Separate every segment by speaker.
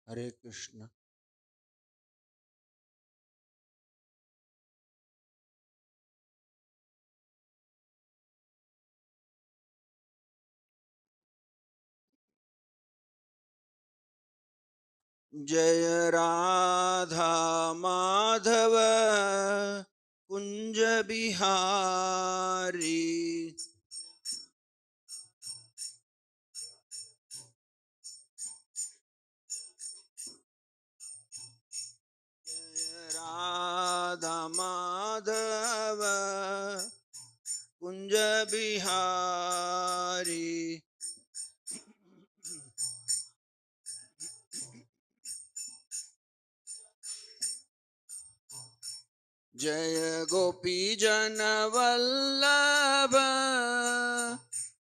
Speaker 1: Hare Krishna. Jaya Radha Madhava Kunja Bihari. Jaya Radha Madhava Kunja Bihari. Jaya Gopi Jana Vallabha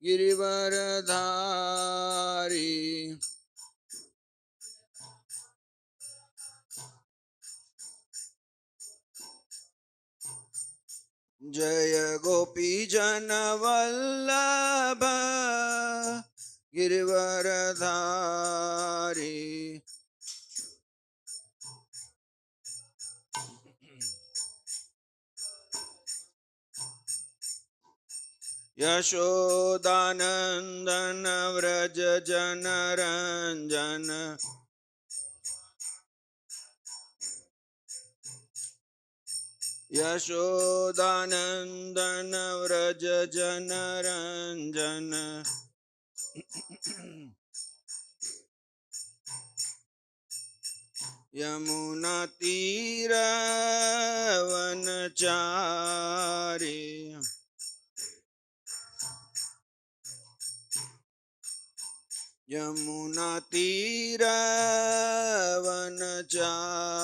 Speaker 1: Girivaradhari. Jaya Gopi Jana Vallabha Girivaradhari. Yashodanandana Vraja Jana Ranjana. Yashodanandana Vraja Jana Ranjana. Yamuna Tira Vanachari. Yamuna Tira Vanachari.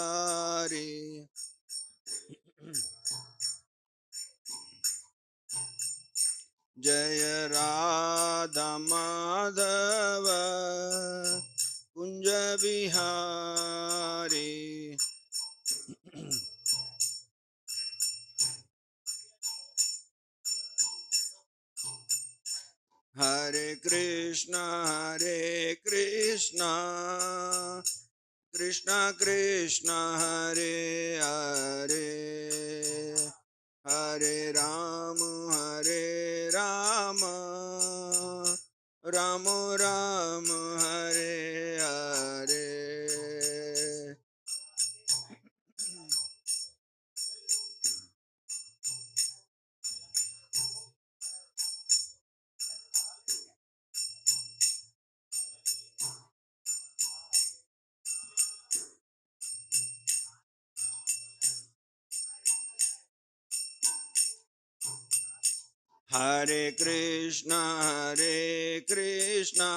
Speaker 1: Jaya Radha Madhava Kunja Bihari. Hare Krishna, Hare Krishna, Krishna Krishna, Hare Hare, Hare Rama, Hare Rama, Rama Rama, Hare Hare. Hare Krishna, Hare Krishna,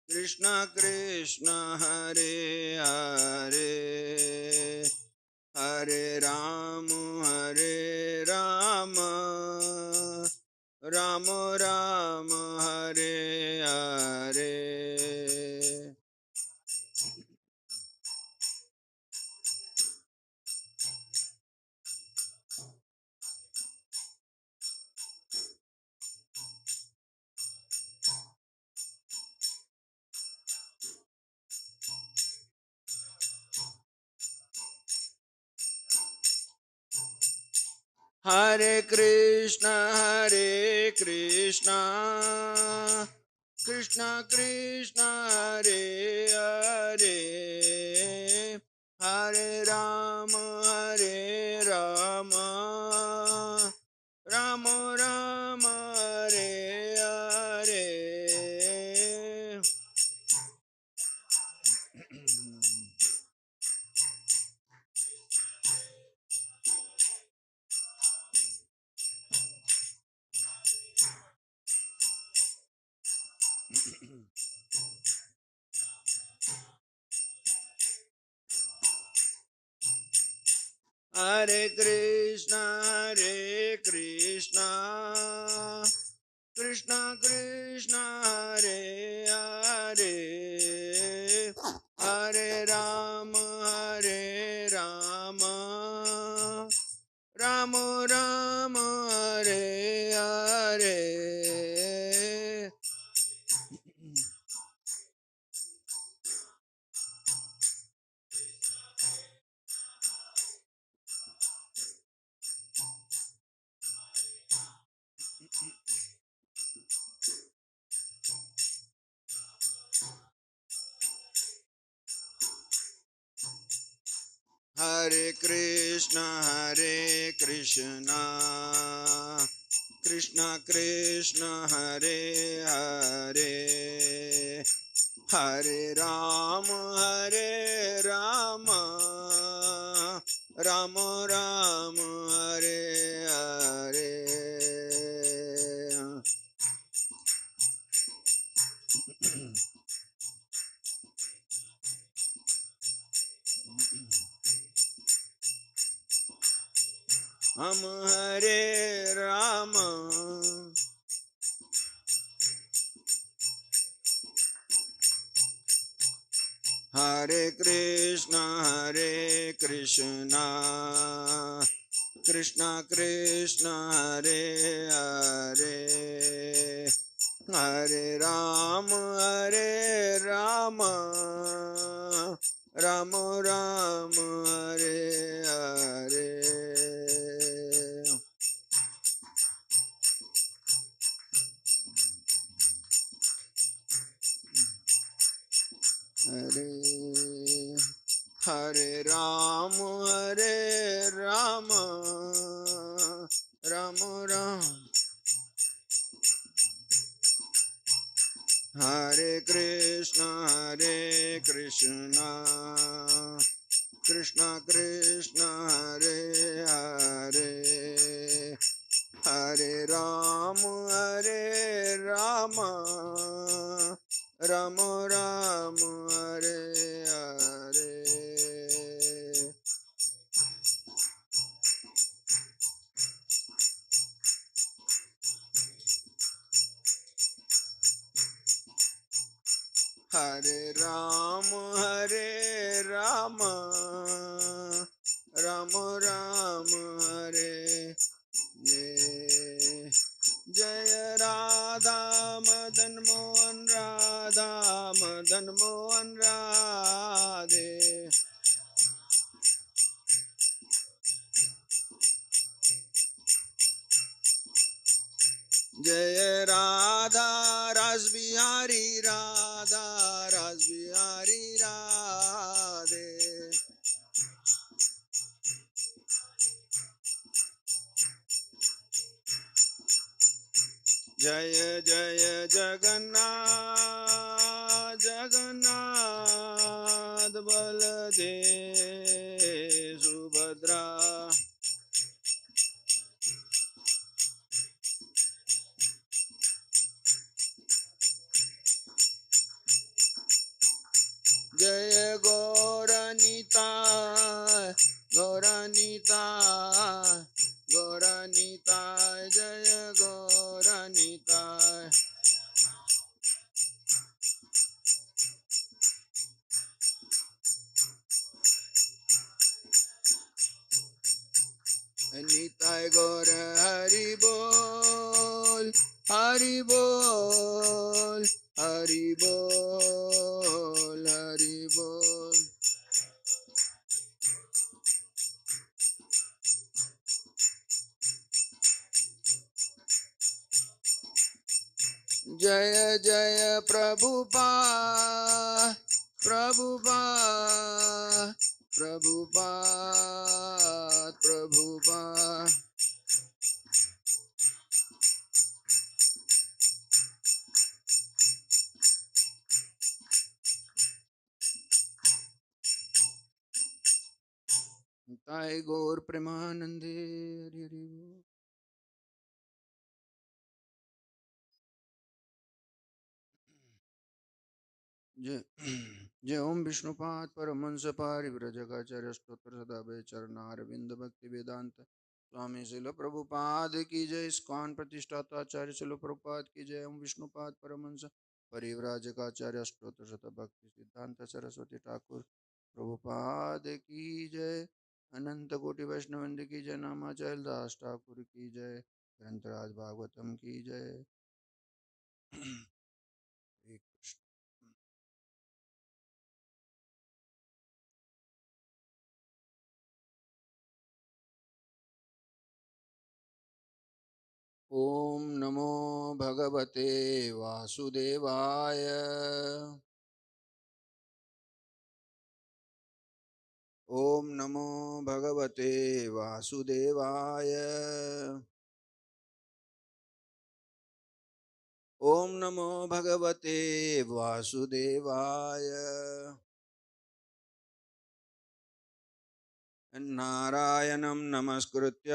Speaker 1: Krishna Krishna, Hare Hare, Hare Rama, Hare Rama, Rama Rama, Hare Hare. Hare Krishna, Hare Krishna, Krishna Krishna, Hare Hare, Hare Rama, Hare Rama, Rama Rama, Hare Hare. Hare Krishna, Hare Krishna, Krishna Krishna, Hare Hare, Hare Rama, Hare Rama, Rama Rama, Hare Hare. Hare Krishna Krishna Krishna Hare Hare Hare Rama Rama Rama Hare Hare Om Hare Rama Hare Krishna Krishna Krishna Hare Hare Hare Rama Rama Rama Hare Hare Hare Hare Rama Rama Rama Hare Krishna Krishna Krishna Hare Hare Hare Rama Rama Rama Hare Hare Hare Rama Rama Rama Hare Hare Jaya Radha Madan Mohan Radhe Jaya Radha Rasbihari Radha Rasbihari Radhe Jaya Jaya Jagannath Jagannath Baladev Subhadra Jaya Gauranita Gauranita Gauranita Jaya Gauranita Nitai Gaur Hari Bol Hari Bol Hari Bol Hari Bol Jaya Jaya Prabhupada Prabhupada Prabhupada Prabhupada Nitai Gaur Premanande Hari Hari Bol जय जय ओम विष्णुपाद परमहंस परिव्रजकाचार्य स्तोत्र सदाभय चरणारविंद भक्ति वेदांत स्वामी शिल प्रभुपाद की जय ISKCON प्रतिष्ठाता आचार्य शिल प्रभुपाद की जय ओम विष्णुपाद परमहंस परिव्राजकाचार्य स्तोत्र सदा भक्ति सिद्धांत सरस्वती ठाकुर प्रभुपाद की जय अनंत कोटि वैष्णवंद की जय नामाचार्य दास ठाकुर की जय ग्रंथराज भागवतम की जय हरे कृष्ण ओम नमो भगवते वासुदेवाय ओम नमो भगवते वासुदेवाय। ओम नमो भगवते वासुदेवाय। नारायणं नमस्कृत्य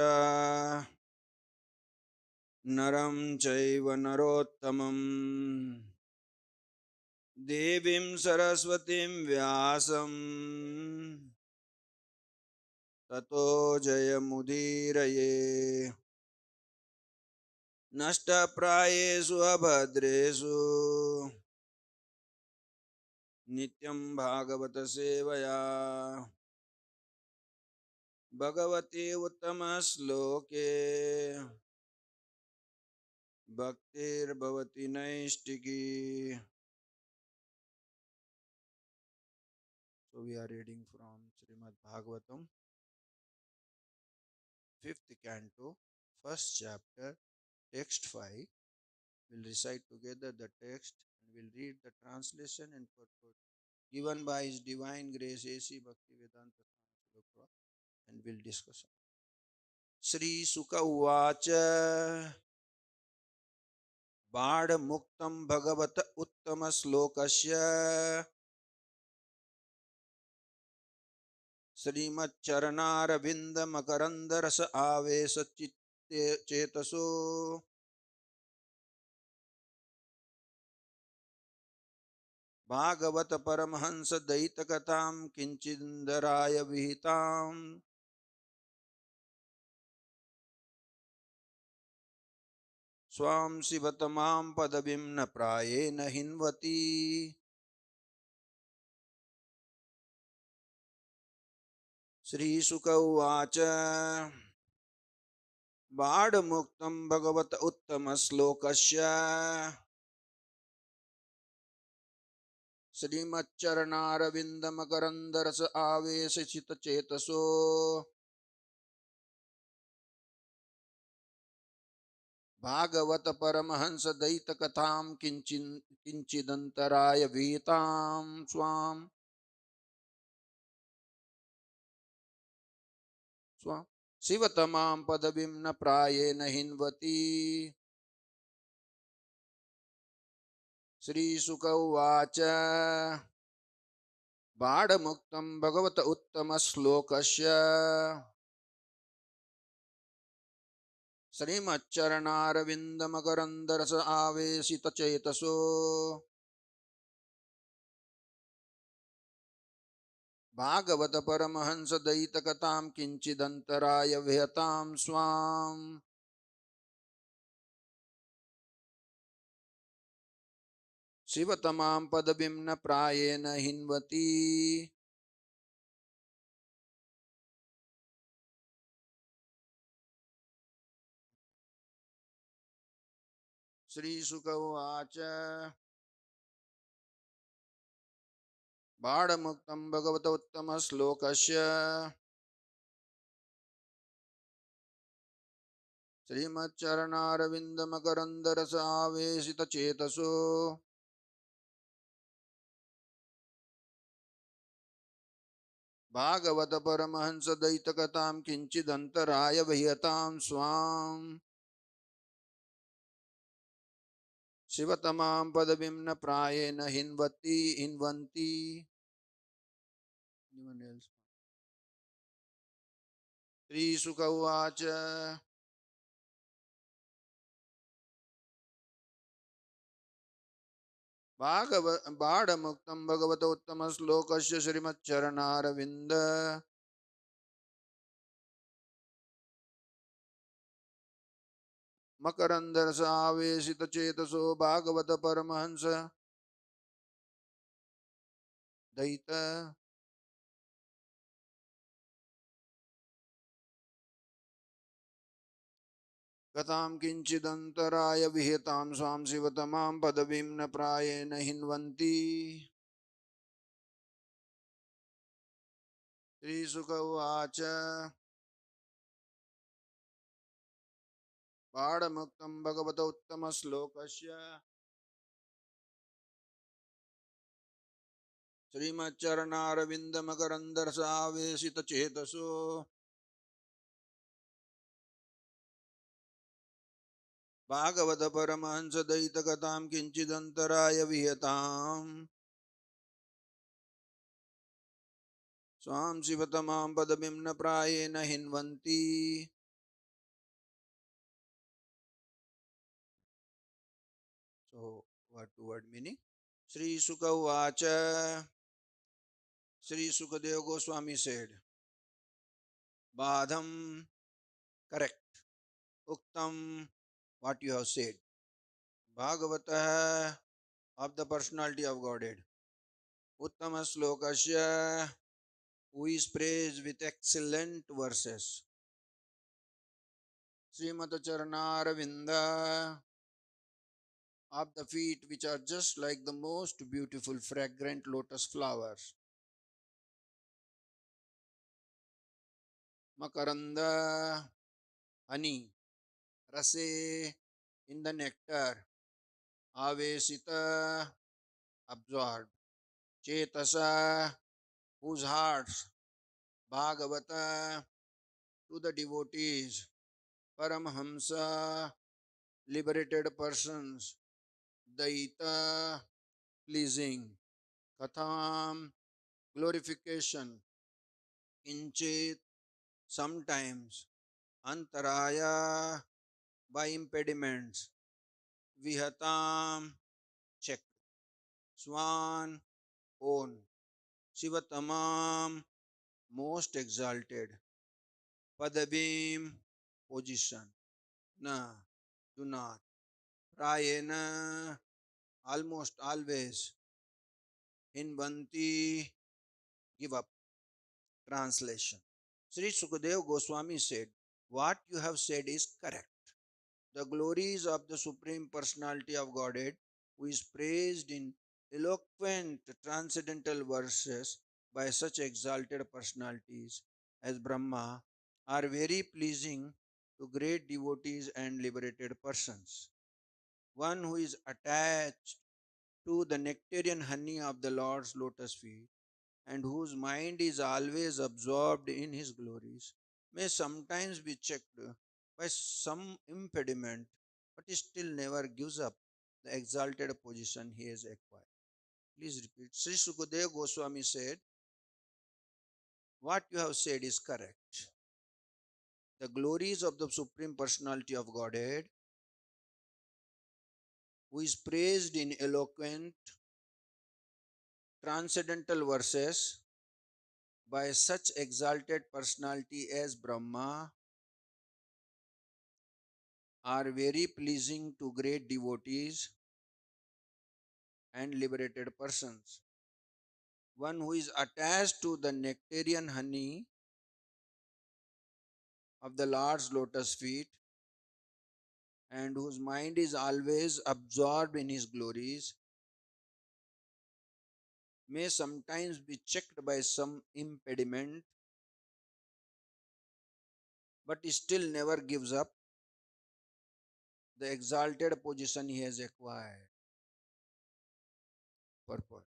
Speaker 1: नरं चैव नरोत्तमं देवीं सरस्वतीं व्यासं ततो जयमुदीरये। नष्टप्रायेषु अभद्रेषु नित्यं भागवत सेवया भगवते उत्तमश्लोके भक्तिर्भवति नैष्टिकी. So we are reading from Srimad Bhagavatam, 5th canto, 1st chapter, text 5. We'll recite together the text and we'll read the translation and purport given by His Divine Grace A.C. Bhaktivedanta Swami Prabhupada, and we'll discuss. Sri Sukha Uvacha Bhadamuktam Bhagavata Uttama Slokasya श्रीमच्चरणारविंद मकरंद रस आवेश चित्ते चेतसो भागवत परमहंस दयित कथां किंचिदराय विहितां स्वां शिवतमां पदवीं न प्रायेण हिन्वति. श्रीशुक उवाच बाढमुक्तं भगवत उत्तमश्लोकस्य श्रीमच्चरणारविन्दमकरन्दरस आवेशचितचेतसो भागवत परमहंस दयित कथां किंचिदंतराय विहितां स्वां शिवतमां पदवीं न प्रायेण हिन्वति. श्रीशुक उवाच बाढमुक्तं भगवत उत्तमश्लोकस्य श्रीमच्चरणारविन्दमकरन्दरस आवेशितचेतसो भागवत परमहंस दयित कथां किंचिदंतराय विहतां स्वां शिवतमां पदवीं न प्रायेण हिन्वति. श्रीशुक उवाच बाढमुक्तं भगवत उत्तमश्लोकस्य श्रीमच्चरणारविन्दमकरन्दरस आवेशितचेतसो भागवत परमहंस दयित कथां किंचिदंतराय विहतां स्वां शिवतमां पदवीं न प्रायेण हिन्वन्ति. श्रीशुक उवाच बाढमुक्तं भगवत उत्तमश्लोकस्य श्रीमच्चरणारविन्द मकरन्दरस आवेशितचेतसो भागवत परमहंस दयित कथां किंचिदंतराय विहितां स्वां शिवतमां पदवीं न प्रायेण हिन्वन्ति. श्रीशुक उवाच बाढमुक्तं भगवत उत्तमश्लोकस्य श्रीमच्चरणारविन्दमकरन्दरसावेशितचेतसो भागवत परमहंस दयितकथां किञ्चिदन्तराय विहताम् स्वां शिवतमां पदवीं न प्रायेण हिन्वन्ति So word to word meaning. Sri Sukha Uvacha. Sri Sukadeva Goswami said, Badham, correct. Uktam, what you have said. Bhagavata, of the personality of Godhead. Uttama Slokasya, who is praised with excellent verses. Srimata Charnaravinda, of the feet which are just like the most beautiful fragrant lotus flowers. Makaranda, honey. Rase, in the nectar. Avesita, absorbed. Chetasa, whose hearts. Bhagavata, to the devotees. Paramhamsa, liberated persons. Daita, pleasing. Katham, glorification. Kinchit, sometimes. Antaraya, by impediments. Vihatam, check. Swan, own. Shivatamam, most exalted. Padabim, position. Na, do not. Prayena, almost always. Hinvanti, give up. Translation. Sri Sukadeva Goswami said, what you have said is correct. The glories of the Supreme Personality of Godhead, who is praised in eloquent transcendental verses by such exalted personalities as Brahma, are very pleasing to great devotees and liberated persons. One who is attached to the nectarian honey of the Lord's lotus feet and whose mind is always absorbed in his glories may sometimes be checked by some impediment, but he still never gives up the exalted position he has acquired. Please repeat. Sri Sukadeva Goswami said, what you have said is correct. The glories of the Supreme Personality of Godhead, who is praised in eloquent, transcendental verses by such exalted personality as Brahma, are very pleasing to great devotees and liberated persons. One who is attached to the nectarian honey of the Lord's lotus feet and whose mind is always absorbed in his glories may sometimes be checked by some impediment, but he still never gives up the exalted position he has acquired. Purport.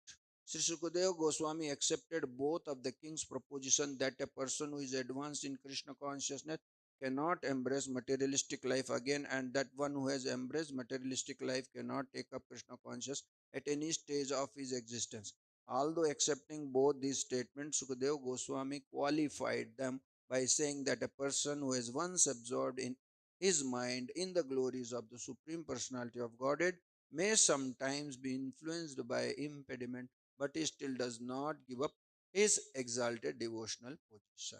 Speaker 1: Sri Sukadeva Goswami accepted both of the king's proposition that a person who is advanced in Krishna consciousness cannot embrace materialistic life again, and that one who has embraced materialistic life cannot take up Krishna consciousness at any stage of his existence. Although accepting both these statements, Sukadeva Goswami qualified them by saying that a person who has once absorbed in his mind in the glories of the Supreme Personality of Godhead may sometimes be influenced by impediment, but he still does not give up his exalted devotional position.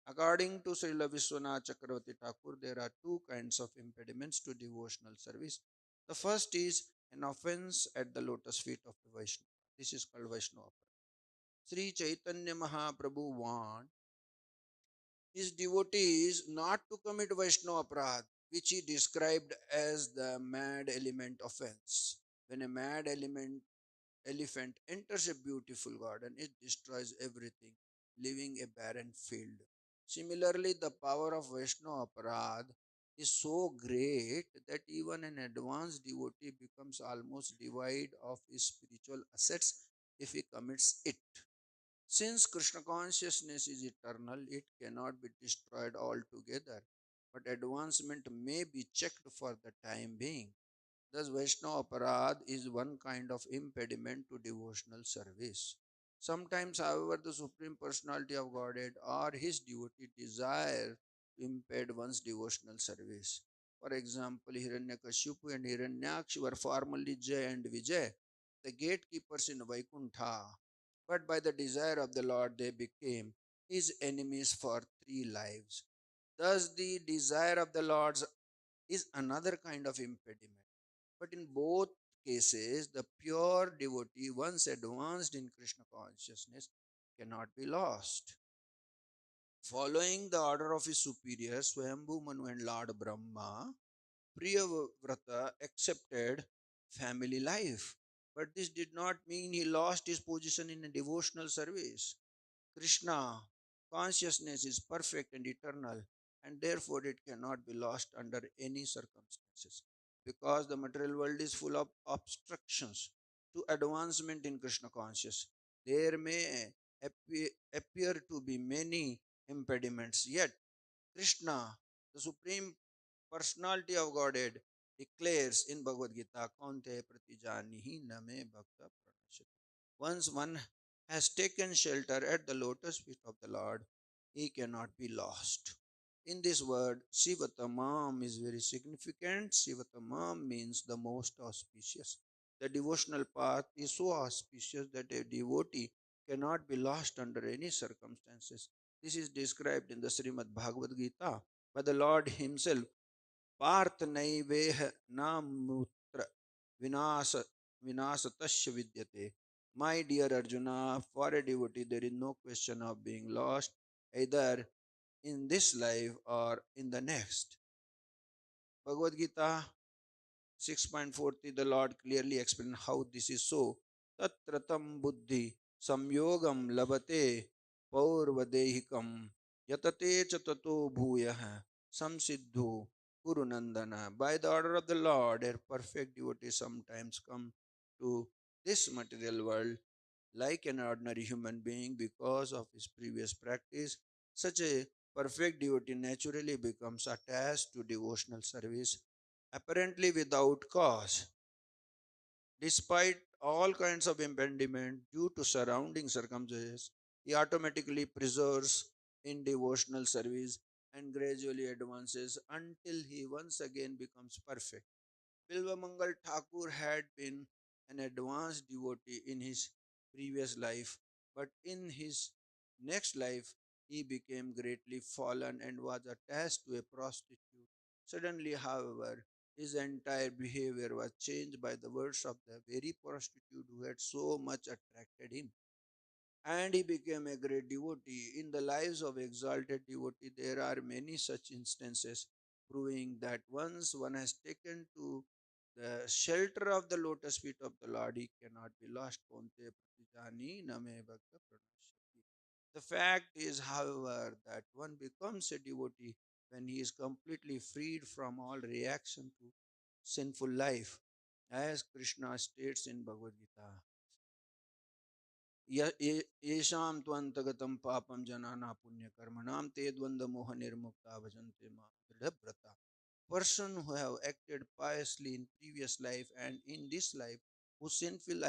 Speaker 1: According to Srila Vishwanath Chakravarti Thakur, there are two kinds of impediments to devotional service. The first is an offense at the lotus feet of the Vaishnava. This is called Vaishnava. Sri Chaitanya Mahaprabhu warned his devotees not to commit Vaishnava Aparadh, which he described as the mad element offense. When a mad elephant enters a beautiful garden, it destroys everything, leaving a barren field. Similarly, the power of Vaishnava Aparadh is so great that even an advanced devotee becomes almost devoid of his spiritual assets if he commits it. Since Krishna consciousness is eternal, it cannot be destroyed altogether, but advancement may be checked for the time being. Thus, Vaishnava Aparad is one kind of impediment to devotional service. Sometimes, however, the Supreme Personality of Godhead or his devotee desire to impede one's devotional service. For example, Hiranyakashipu and Hiranyaksh were formerly Jay and Vijay, the gatekeepers in Vaikuntha, but by the desire of the Lord they became his enemies for 3 lives. Thus, the desire of the Lord is another kind of impediment. But in both cases, the pure devotee, once advanced in Krishna consciousness, cannot be lost. Following the order of his superiors, Swayambhu Manu and Lord Brahma, Priyavrata accepted family life. But this did not mean he lost his position in a devotional service. Krishna consciousness is perfect and eternal, and therefore it cannot be lost under any circumstances. Because the material world is full of obstructions to advancement in Krishna consciousness, there may appear to be many impediments, yet Krishna, the Supreme Personality of Godhead, declares in Bhagavad Gita, Kaunte pratijanihi name bhakta pranashyati. Once one has taken shelter at the lotus feet of the Lord, he cannot be lost. In this word, Sivatamam is very significant. Sivatamam means the most auspicious. The devotional path is so auspicious that a devotee cannot be lost under any circumstances. This is described in the Srimad Bhagavad Gita by the Lord Himself. Parth naiveha namutra vinasa vinasatasya vidyate. My dear Arjuna, for a devotee there is no question of being lost either in this life or in the next. Bhagavad Gita 6.40, the Lord clearly explains how this is so. Tatratam buddhi samyogam labate paurvadehikam yatate cha tato bhuyah samsiddhu kurunandana. By the order of the Lord, a perfect devotee sometimes come to this material world like an ordinary human being because of his previous practice. Such a perfect devotee naturally becomes attached to devotional service, apparently without cause. Despite all kinds of impediment due to surrounding circumstances, he automatically preserves in devotional service and gradually advances until he once again becomes perfect. Bilvamangal Thakur had been an advanced devotee in his previous life, but in his next life he became greatly fallen and was attached to a prostitute. Suddenly, however, his entire behavior was changed by the words of the very prostitute who had so much attracted him, and he became a great devotee. In the lives of exalted devotee, there are many such instances proving that once one has taken to the shelter of the lotus feet of the Lord, he cannot be lost. Konte pratijani name bhakta pranashyati. The fact is, however, that one becomes a devotee when he is completely freed from all reaction to sinful life, as Krishna states in Bhagavad Gita. येषां त्वन्तगतं पापं जनाना पुण्यकर्मणां ते द्वन्द्वमोह निर्मुक्ता भजन्ते मां दृढव्रता. Person who have acted piously in previous life and in this life, whose sinful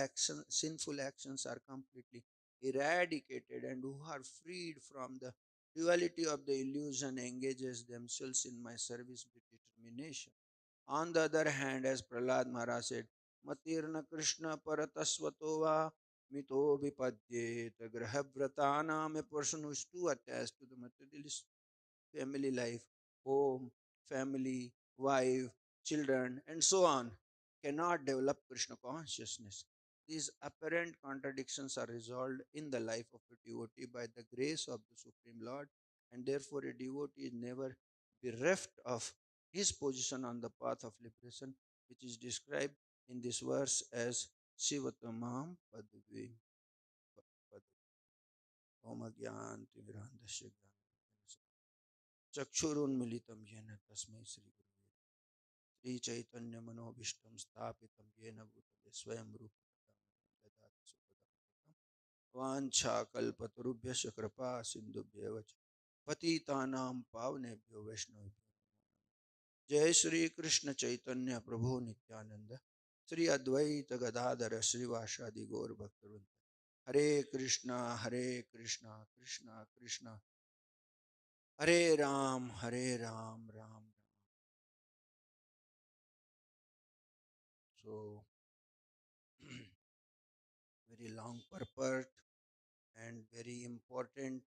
Speaker 1: actions are completely eradicated and who are freed from the duality of the illusion, engages themselves in my service with determination. On the other hand, as Prahlad Maharaj said, Matirna Krishna Paratasvatova Mito Vipadyet Grahavratanam, a person who is too attached to the materialist family life, home, family, wife, children, and so on, cannot develop Krishna consciousness. These apparent contradictions are resolved in the life of a devotee by the grace of the Supreme Lord, and therefore a devotee is never bereft of his position on the path of liberation, which is described in this verse as Shivatamam Padvi. Om Agyan Timirandasya चक्षुरुन्मिलितं येन तस्मै श्रीगुरुवे श्रीचैतन्यमनोभीष्टं स्थापितं येन भूतले स्वयं रूप ददाति स्वपदान्तिकम् वांछा कल्पतरुभ्यश्च कृपा सिंधुभ्येव च पतितानां पावनेभ्यो वैष्णवेभ्यो। जय श्री कृष्ण चैतन्य प्रभु नित्यानंद श्री अद्वैत गदाधर श्रीवासादि गौर भक्तवृंद। हरे कृष्णा कृष्णा कृष्णा हरे Ram Ram Ram. So very long purport and very important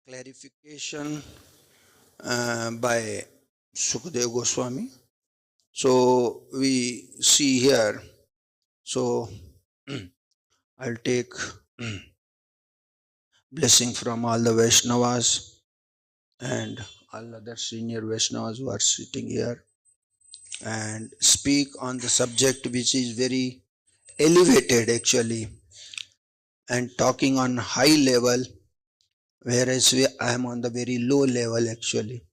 Speaker 1: clarification by Sukadeva Goswami. So we see here. So I'll take blessing from all the Vaishnavas and all other senior Vaishnavas who are sitting here and speak on the subject which is very elevated actually and talking on high level, whereas I am on the very low level actually,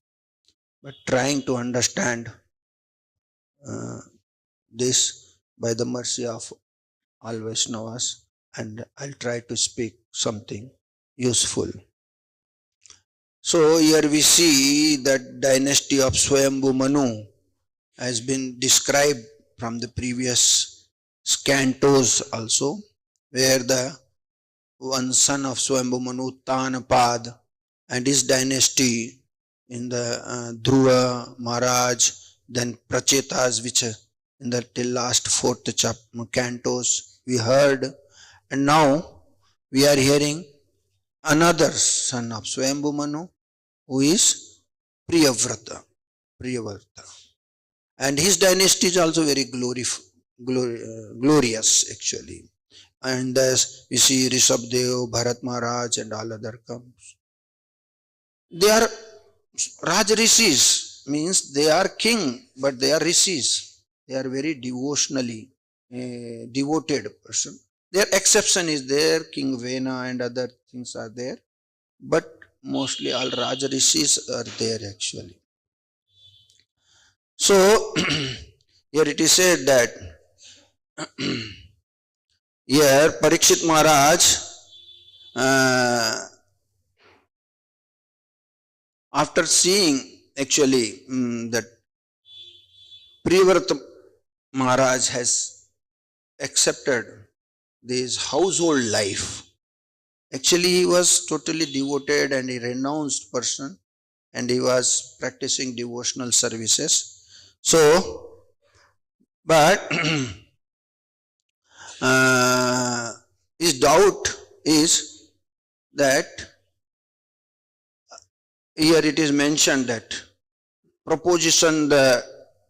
Speaker 1: but trying to understand uh, this by the mercy of all Vaishnavas, and I'll try to speak something useful. So here we see that dynasty of Swayambhu Manu has been described from the previous cantos also, where the one son of Swayambhu Manu, Tanapad, and his dynasty in the Dhruva Maharaj, then Prachetas, which in the till last fourth cantos we heard, and now we are hearing another son of Swayambhu Manu, who is Priyavrata. And his dynasty is also very glorious actually. And thus we see Rishabdev, Bharat Maharaj and all other comes. They are Raj Rishis, means they are king, but they are Rishis. They are very devotionally devoted person. Their exception is there, King Vena and other things are there, but mostly all Raj Rishis are there actually. So here it is said that here Parikshit Maharaj after seeing actually that Priyavrata Maharaj has accepted this household life. Actually, he was totally devoted and a renounced person, and he was practicing devotional services. So, but his doubt is that here it is mentioned that proposition the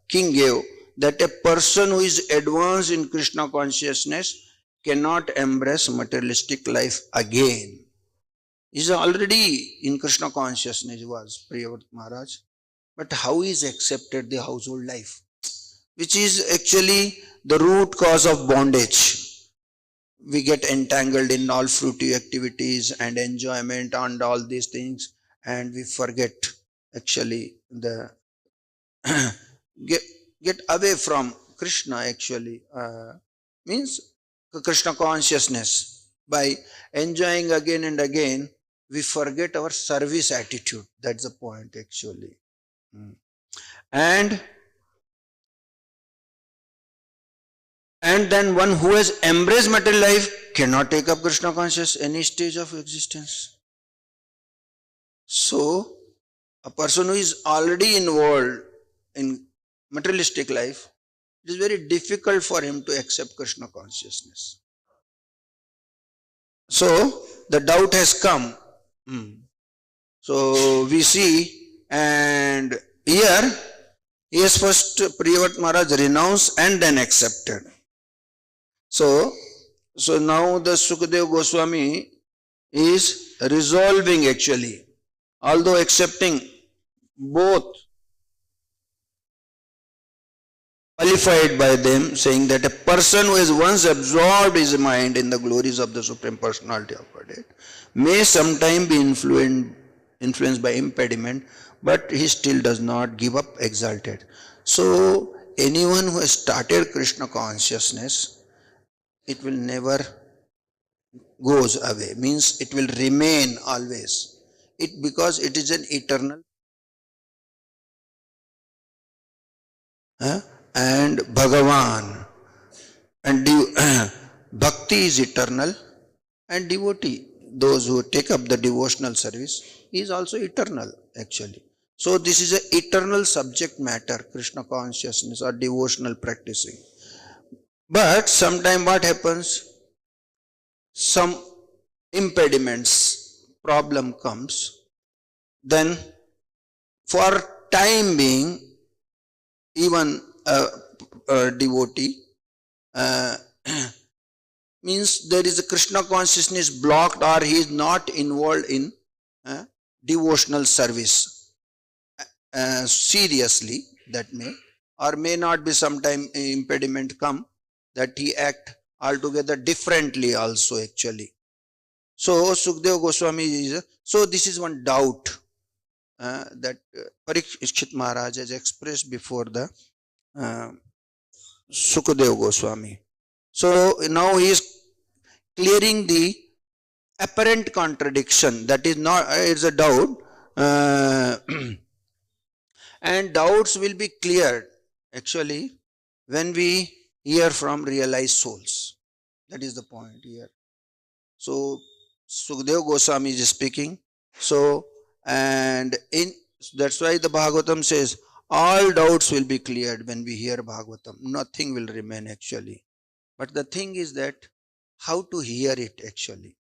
Speaker 1: king gave that a person who is advanced in Krishna consciousness cannot embrace materialistic life again. He is already in Krishna consciousness, was Priyavrata Maharaj. But how is accepted the household life, which is actually the root cause of bondage. We get entangled in all fruitive activities and enjoyment and all these things, and we forget actually the get away from Krishna actually means Krishna consciousness. By enjoying again and again, we forget our service attitude. That's the point actually. And then one who has embraced material life cannot take up Krishna consciousness any stage of existence. So a person who is already involved in materialistic life, it is very difficult for him to accept Krishna consciousness. So the doubt has come. So we see, and here he has first Priyavrata Maharaj renounced and then accepted. So now the Sukadeva Goswami is resolving actually, although accepting both qualified by them, saying that a person who has once absorbed his mind in the glories of the Supreme Personality of Godhead may sometime be influenced by impediment, but he still does not give up exalted. So anyone who has started Krishna consciousness it will never goes away, means it will remain always. It because it is an eternal, and Bhagavan and bhakti is eternal, and devotee, those who take up the devotional service, is also eternal actually. So this is a eternal subject matter, Krishna consciousness or devotional practicing. But sometime what happens? Some impediments, problem comes, then for time being, even a devotee uh, means there is a Krishna consciousness blocked, or he is not involved in devotional service seriously, that may or may not be sometime impediment come, that he act altogether differently also actually. So Sukdev Goswami is, so this is one doubt that Parikshit Maharaj has expressed before the Sukadev Goswami. So now he is clearing the apparent contradiction, that is not, it's a doubt, and doubts will be cleared actually when we hear from realized souls. That is the point here. So Sukdev Goswami is speaking. So, and in that's why the Bhagavatam says all doubts will be cleared when we hear Bhagavatam. Nothing will remain actually. But the thing is that how to hear it actually.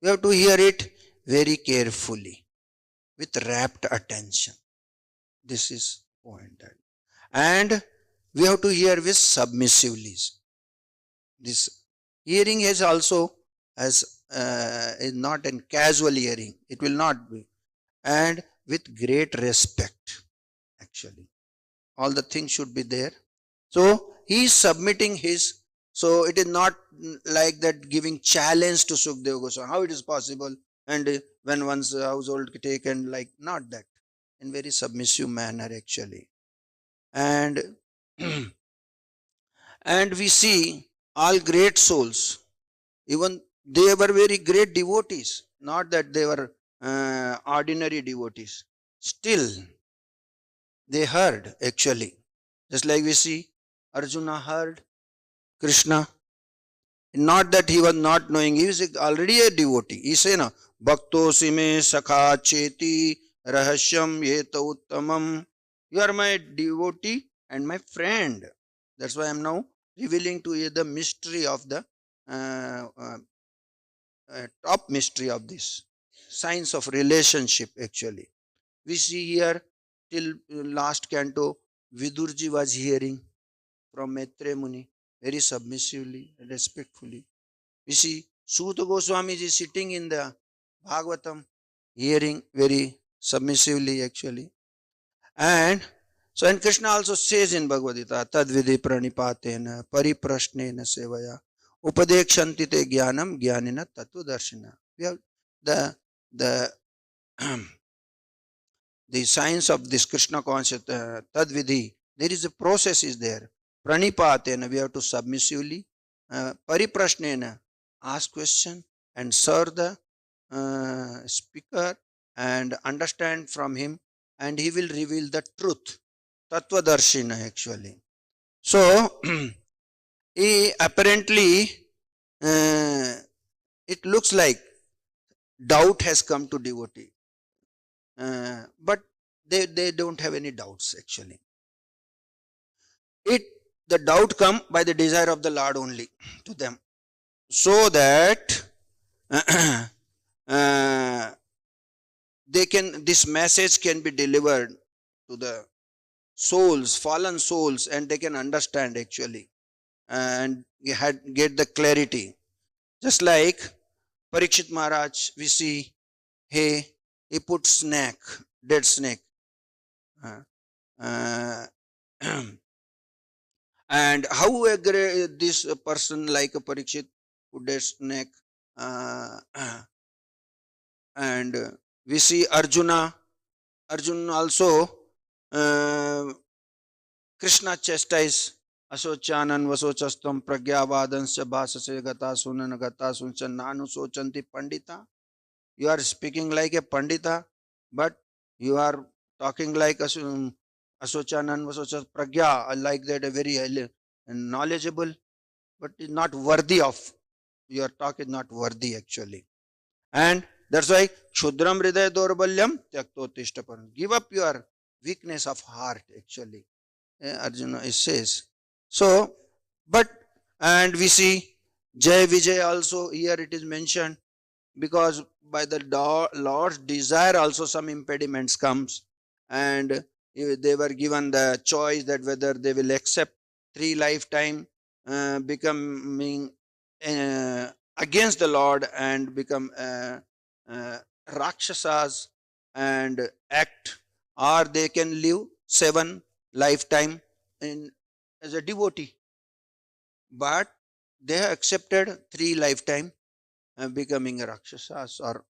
Speaker 1: We have to hear it very carefully, with rapt attention. This is the point. And we have to hear with submissively. This hearing is also is not a casual hearing. It will not be. And with great respect, actually. All the things should be there. So he is submitting his, so it is not like that giving challenge to Sukdev Goswami. How it is possible? And when one's household taken, like, not that. In very submissive manner actually. And and we see all great souls, even they were very great devotees, not that they were ordinary devotees. Still, they heard actually. Just like we see Arjuna heard Krishna. Not that he was not knowing, he was already a devotee. He said, no, Bhakto sime sakha cheti rahasyam yeta uttamam. You are my devotee and my friend. That's why I am now revealing to you the mystery of the top mystery of this science of relationship actually. We see here till last canto, Vidurji was hearing from Maitre Muni very submissively, respectfully. We see Suta Goswami is sitting in the Bhagavatam, hearing very submissively actually. And so, and Krishna also says in Bhagavad Gita, Tadvidi pranipatena pariprashnena sevaya upadekshanti te jnanam jnanina tattvadarshina. We have the the science of this Krishna conscious Tadvidhi. There is a process is there. Pranipatena, we have to submissively, pariprashnena, ask question and serve the speaker and understand from him, and he will reveal the truth. Tattvadarshina actually. So, he apparently, it looks like doubt has come to devotee. But they don't have any doubts actually. The doubt come by the desire of the Lord only to them, so that this message can be delivered to the souls, fallen souls, and they can understand actually and get the clarity. Just like Parikshit Maharaj, we see he put snake, dead snake. And how agree this person like a Parikshit put dead snake, and we see Arjuna also Krishna chastise Asochanan vasochastam pragyavadansya bhasase gata sunan gata suncha nanu sochanti pandita. You are speaking like a pandita, but you are talking like asochanan vasochas pragya, like that, a very knowledgeable, but is not worthy of. Your talk is not worthy actually. And that's why Kshudram Hridaya Dorbalyam Tyaktotishtaparam. Give up your weakness of heart actually. Arjuna it says. So, but, and we see Jai Vijay also here it is mentioned, because by the Lord's desire also some impediments comes, and they were given the choice that whether they will accept 3 lifetime becoming against the Lord and become Rakshasas and act, or they can live 7 lifetime in as a devotee. But they have accepted 3 lifetime becoming a Rakshasas, or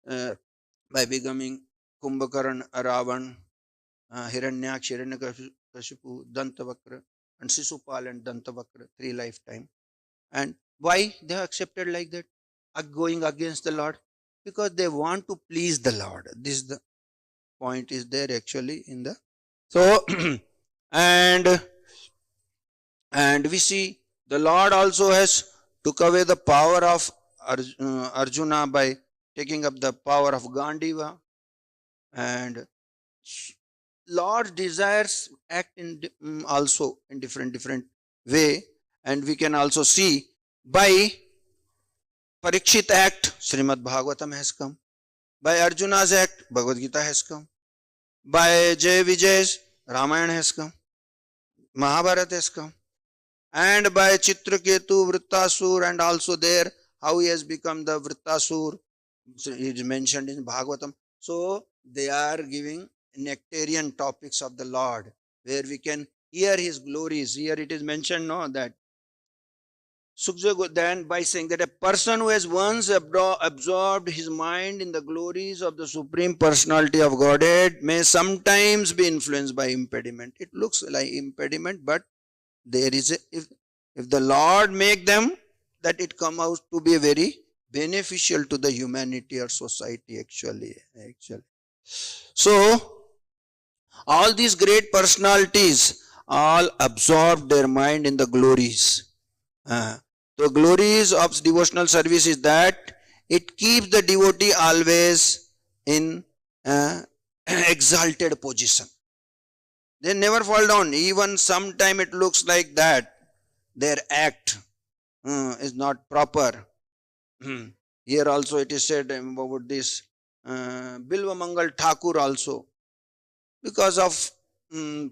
Speaker 1: by becoming Kumbhakaran, Ravan, Hiranyaksh, Hiranyakashipu, Dantavakra, and Sisupal and Dantavakra, 3 lifetime. And why they have accepted like that? Going against the Lord? Because they want to please the Lord. This is the point is there actually in the. So, and we see the Lord also has took away the power of Arjuna by taking up the power of Gandiva, and Lord desires act in also in different way, and we can also see by Parikshit act Srimad Bhagavatam has come, by Arjuna's act Bhagavad Gita has come, by Jay Vijay's Ramayana has come, Mahabharata has come, and by Chitraketu, Vrittasur, and also there how he has become the Vrittasur, it is mentioned in Bhagavatam. So they are giving nectarian topics of the Lord, where we can hear his glories. Here it is mentioned, no, that Sukja then by saying that a person who has once absorbed his mind in the glories of the Supreme Personality of Godhead may sometimes be influenced by impediment. It looks like impediment, but there is a, if the Lord make them, that it come out to be very beneficial to the humanity or society actually. So all these great personalities all absorb their mind in the glories. The glories of devotional service is that it keeps the devotee always in exalted position. They never fall down. Even sometime it looks like that their act is not proper. Here also it is said about this Bilva Mangal Thakur also, because of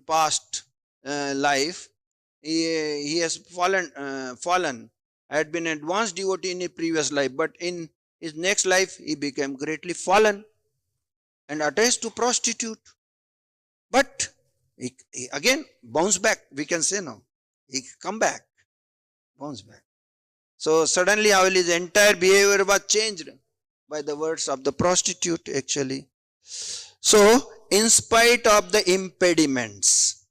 Speaker 1: past life, he has fallen, had been advanced devotee in his previous life, but in his next life he became greatly fallen and attached to prostitute. But he again bounce back, we can say now. He come back, bounce back. So suddenly how his entire behavior was changed by the words of the prostitute actually. So in spite of the impediments,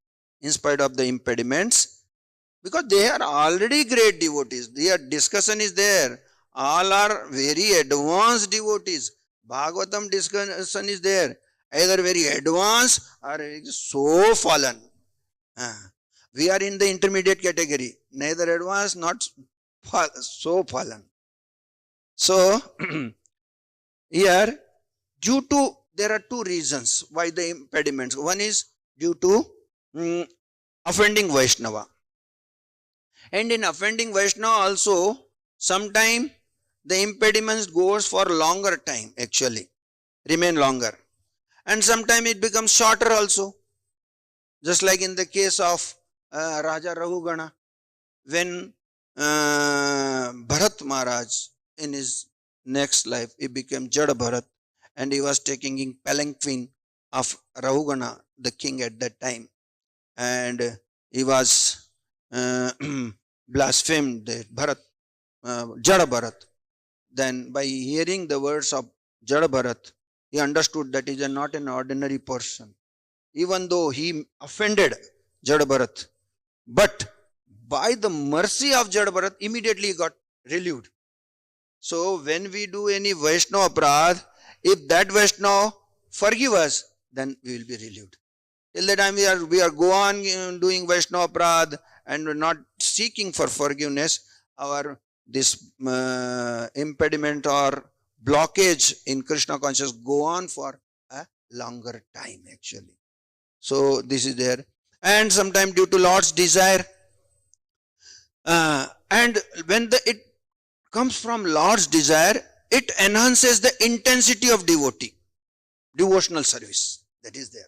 Speaker 1: because they are already great devotees, their discussion is there, all are very advanced devotees. Bhagavatam discussion is there, either very advanced or so fallen. We are in the intermediate category, neither advanced, not so fallen. So here, due to, there are 2 reasons why the impediments. One is due to offending Vaishnava. And in offending Vaishnava also, sometime the impediments goes for longer time actually, remain longer. And sometime it becomes shorter also. Just like in the case of Raja Rahugana, when Bharat Maharaj in his next life, he became Jada Bharat, and he was taking in palanquin of Rahugana, the king at that time, and he was blasphemed Bharat, Jada Bharat. Then by hearing the words of Jada Bharat, he understood that he is not an ordinary person. Even though he offended Jada Bharat, But by the mercy of Jada Bharat, immediately he got relieved. So when we do any Vaishnava aparadh, if that Vaishnava forgive us, then we will be relieved. Till the time we are go on doing Vaishnava aparadh and not seeking for forgiveness, our this impediment or blockage in Krishna consciousness go on for a longer time actually. So this is there. And sometimes due to Lord's desire, and when it comes from Lord's desire, it enhances the intensity of devotional service that is there.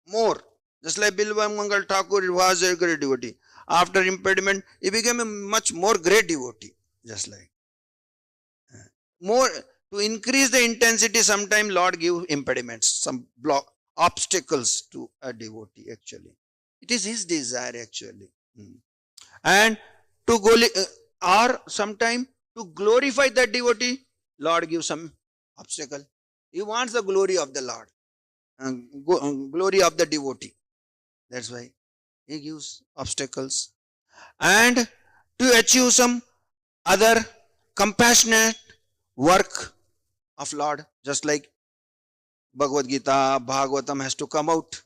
Speaker 1: More. Just like Bilva Mangal Thakur was a great devotee. After impediment, he became a much more great devotee. Just like. More, to increase the intensity, sometimes Lord give impediments, some obstacles to a devotee actually. It is his desire actually. And to go, or sometime to glorify that devotee, Lord gives some obstacle. He wants the glory of the Lord, glory of the devotee. That's why he gives obstacles. And to achieve some other compassionate work of Lord, just like Bhagavad Gita, Bhagavatam has to come out.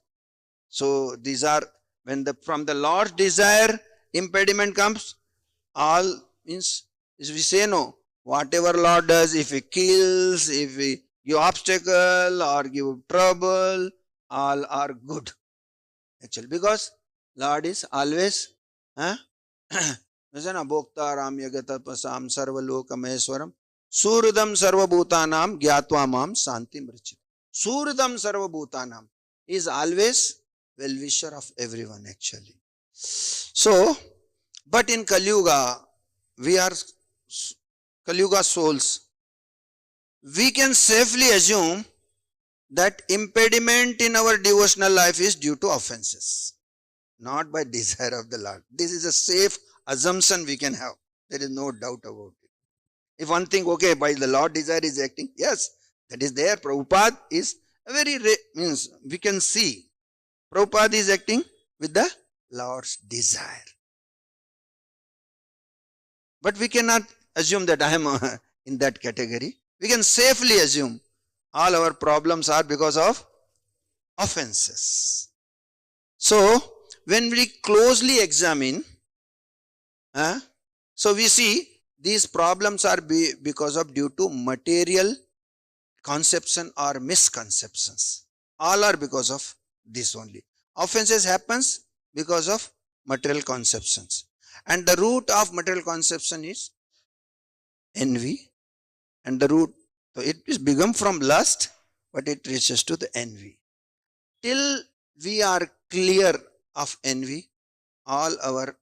Speaker 1: So these are, when from the Lord's desire impediment comes, all means, as we say no, whatever Lord does, if he kills, if he give obstacle or give trouble, all are good actually, because Lord is always Bhoktaram yagatapasam sarvalokam Suridam sarvabhutanam gyatva mam santi mrichit. Suridam sarvabhutanam is always well-wisher of everyone actually. So, but in Kali Yuga, we are Kali Yuga souls. We can safely assume that impediment in our devotional life is due to offenses, not by desire of the Lord. This is a safe assumption we can have. There is no doubt about it. If one thing, okay, by the Lord desire is acting, yes, that is there. Prabhupada is a very, means we can see Prabhupada is acting with the Lord's desire. But we cannot assume that I am in that category. We can safely assume all our problems are because of offenses. So, when we closely examine, so we see these problems are because of due to material conception or misconceptions. All are because of this only. Offenses happens because of material conceptions. And the root of material conception is envy. And the root, so it is begun from lust, but it reaches to the envy. Till we are clear of envy, all our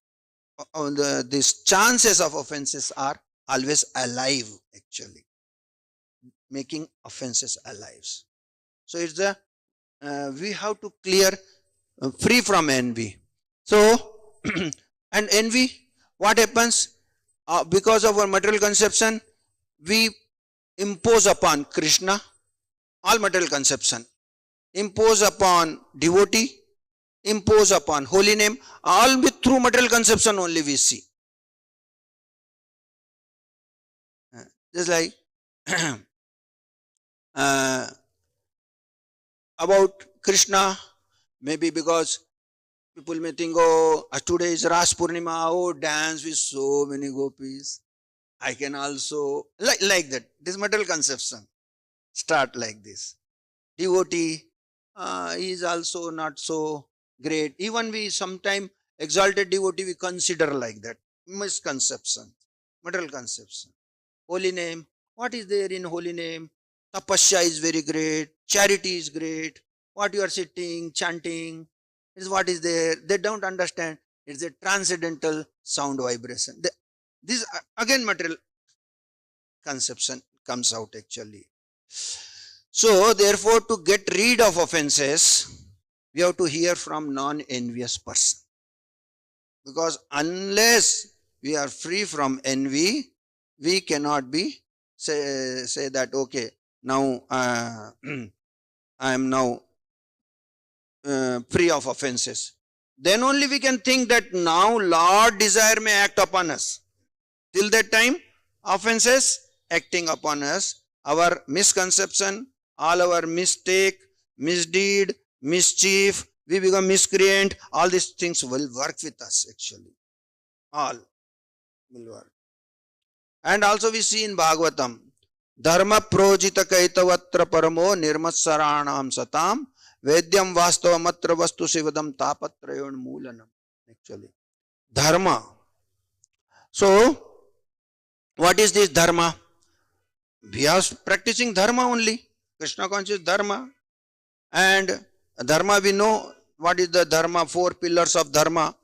Speaker 1: these chances of offenses are always alive actually, making offenses alive. So it's the we have to clear free from envy. So and envy, what happens? Because of our material conception, we impose upon Krishna all material conception, impose upon devotee, impose upon holy name, all with through material conception only we see. Just like about Krishna, maybe because people may think, oh, today is Ras Purnima, oh, dance with so many gopis. I can also, like that, this material conception, start like this. Devotee is also not so great. Even we sometime exalted devotee we consider like that. Misconception, material conception. Holy name, what is there in holy name? Tapasya is very great, charity is great. What you are sitting, chanting, is what is there. They don't understand. It's a transcendental sound vibration. This again material conception comes out actually. So therefore, to get rid of offenses, we have to hear from non-envious person. Because unless we are free from envy, we cannot be say that okay, now I am now free of offenses. then only we can think that now Lord desire may act upon us. Till that time, offenses acting upon us, our misconception, all our mistake, misdeed, mischief, we become miscreant, all these things will work with us actually. All will work. And also we see in Bhagavatam, Dharma projita kaitavatra paramo nirmatsaranam satam vedyam vastavamatra vastu sivadam tapatrayon moolanam. Actually, Dharma. So, what is this Dharma? We are practicing Dharma only. Krishna conscious Dharma. And Dharma, we know what is the Dharma, 4 pillars of Dharma: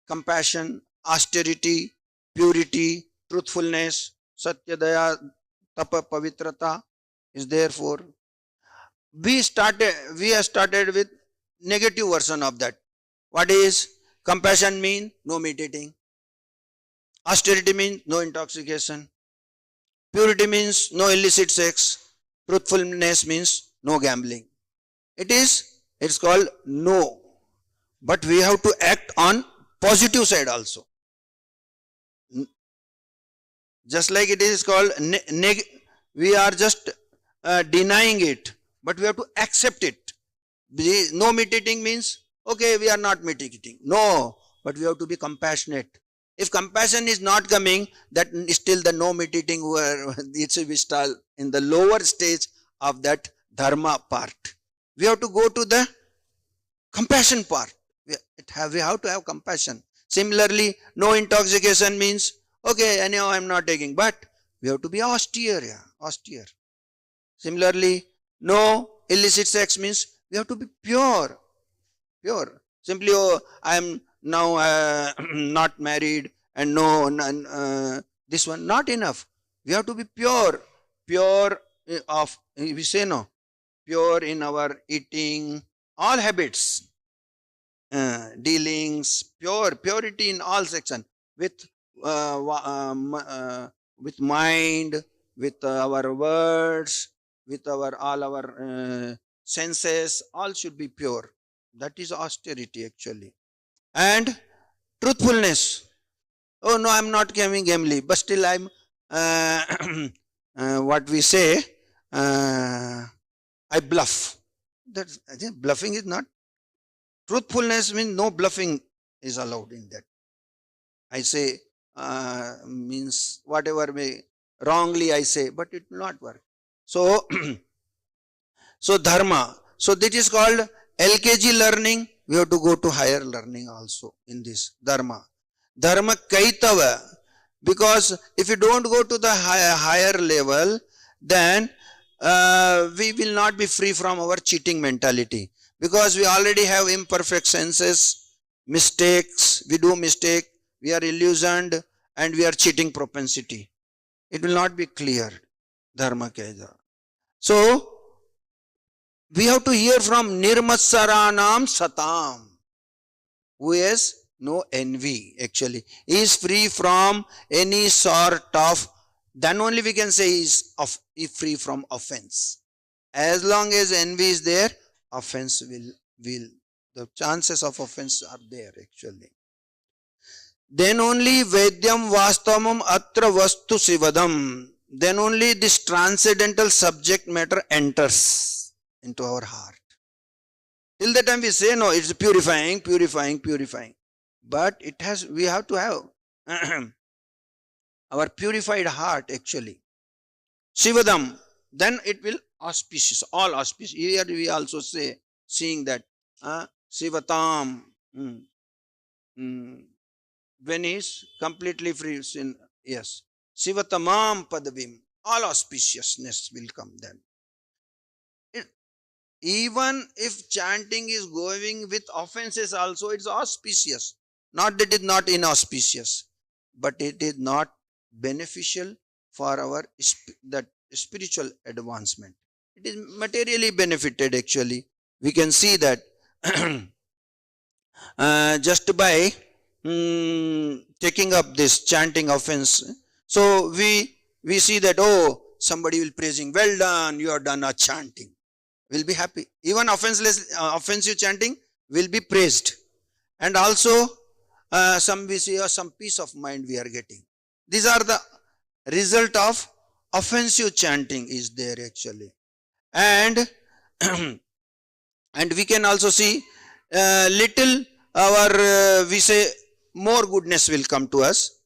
Speaker 1: compassion, austerity, purity, truthfulness, satya, daya, tapa, pavitrata is therefore. We have started with negative version of that. What is? Compassion means no meat eating. Austerity means no intoxication. Purity means no illicit sex. Truthfulness means no gambling. It's called no. But we have to act on positive side also. Just like it is called, we are just denying it, but we have to accept it. No meat eating means, okay, we are not meat eating. No, but we have to be compassionate. If compassion is not coming, that is still the no meat eating, it's still in the lower stage of that dharma part. We have to go to the compassion part. We have to have compassion. Similarly, no intoxication means, okay, anyhow I am not taking, but we have to be austere. Yeah, austere. Similarly, no illicit sex means we have to be pure. Pure. Simply, oh, I am now not married and this one, not enough. We have to be pure. Pure of, we say no, pure in our eating, all habits, dealings, purity in all section, with mind, with our words, with all our senses, all should be pure. That is austerity actually. And truthfulness. Oh no, I am not gambling, but still I am, what we say, I bluff. That's, I think bluffing is not. Truthfulness means no bluffing is allowed in that. I say, means whatever may wrongly I say, but it will not work. So, so dharma. So that is called LKG learning. We have to go to higher learning also in this dharma. Dharma kaitava. Because if you don't go to the higher level, then we will not be free from our cheating mentality. Because we already have imperfect senses, mistakes, we do mistake, we are illusioned, and we are cheating propensity. It will not be clear. Dharma kaitava. So, we have to hear from Nirmatsaranam Satam, who has no envy actually. He is free from any sort of, then only we can say he is free from offense. As long as envy is there, offense will, the chances of offense are there actually. Then only Vedyam Vastamam Atra Vastu Sivadam. Then only this transcendental subject matter enters into our heart. Till the time we say no, it's purifying. But it has, we have to have our purified heart actually. Sivadam, then it will auspicious, all auspicious. Here we also say, seeing that Sivatam, when he is completely free, yes, Sivatamam Padavim, all auspiciousness will come then. Even if chanting is going with offenses also, it's auspicious. Not that it is not inauspicious, but it is not beneficial for our that spiritual advancement. It is materially benefited actually. We can see that just by taking up this chanting offense. So we see that, oh, somebody will praising, well done, you have done a chanting. Will be happy. Even offensive chanting will be praised. and also some we see some peace of mind we are getting. These are the result of offensive chanting is there actually. And and we can also see little our we say more goodness will come to us,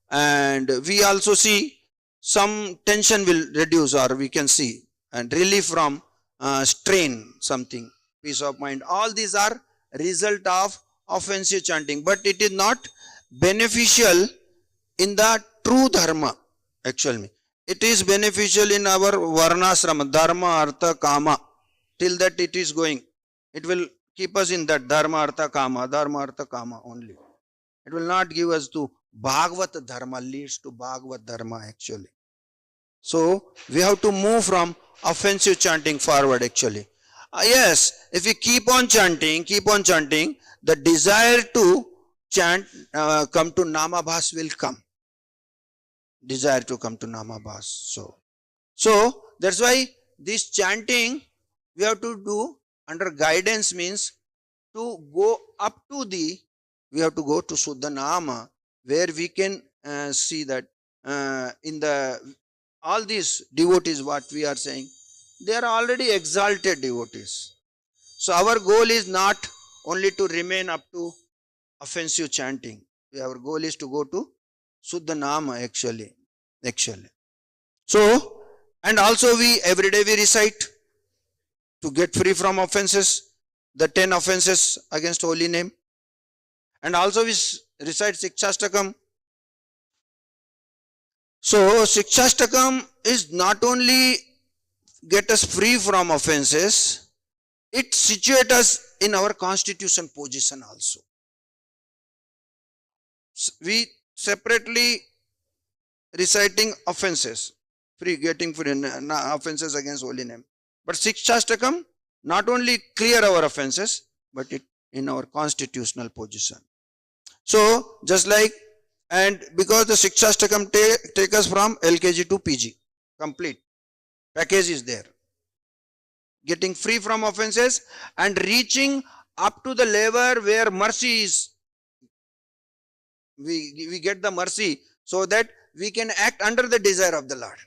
Speaker 1: and we also see some tension will reduce, or we can see and relief from strain, something, peace of mind. All these are result of offensive chanting, but it is not beneficial in the true dharma actually. It is beneficial in our varnasrama, dharma, artha, kama. Till that it is going, it will keep us in that dharma, artha, kama only. It will not give us to Bhagavat dharma, leads to Bhagavat dharma actually. So we have to move from offensive chanting forward actually. Yes, if we keep on chanting, the desire to chant, come to Namabhas will come. Desire to come to Namabhas. So that's why this chanting we have to do under guidance, means to go up to the, we have to go to Suddha Nama, where we can see that in the all these devotees, what we are saying, they are already exalted devotees. So our goal is not only to remain up to offensive chanting. Our goal is to go to Suddha Nama actually. So, and also we every day we recite to get free from offenses, the 10 offenses against holy name. And also we recite Sikshastakam. So Sikshastakam is not only get us free from offenses, it situates us in our constitution position also. We separately reciting offenses, free, getting free, offenses against holy name. But Sikshastakam not only clear our offenses, but it in our constitutional position. So just like, and because the Sikshastakam take us from LKG to PG, complete package is there. Getting free from offenses and reaching up to the level where mercy is, we get the mercy, so that we can act under the desire of the Lord.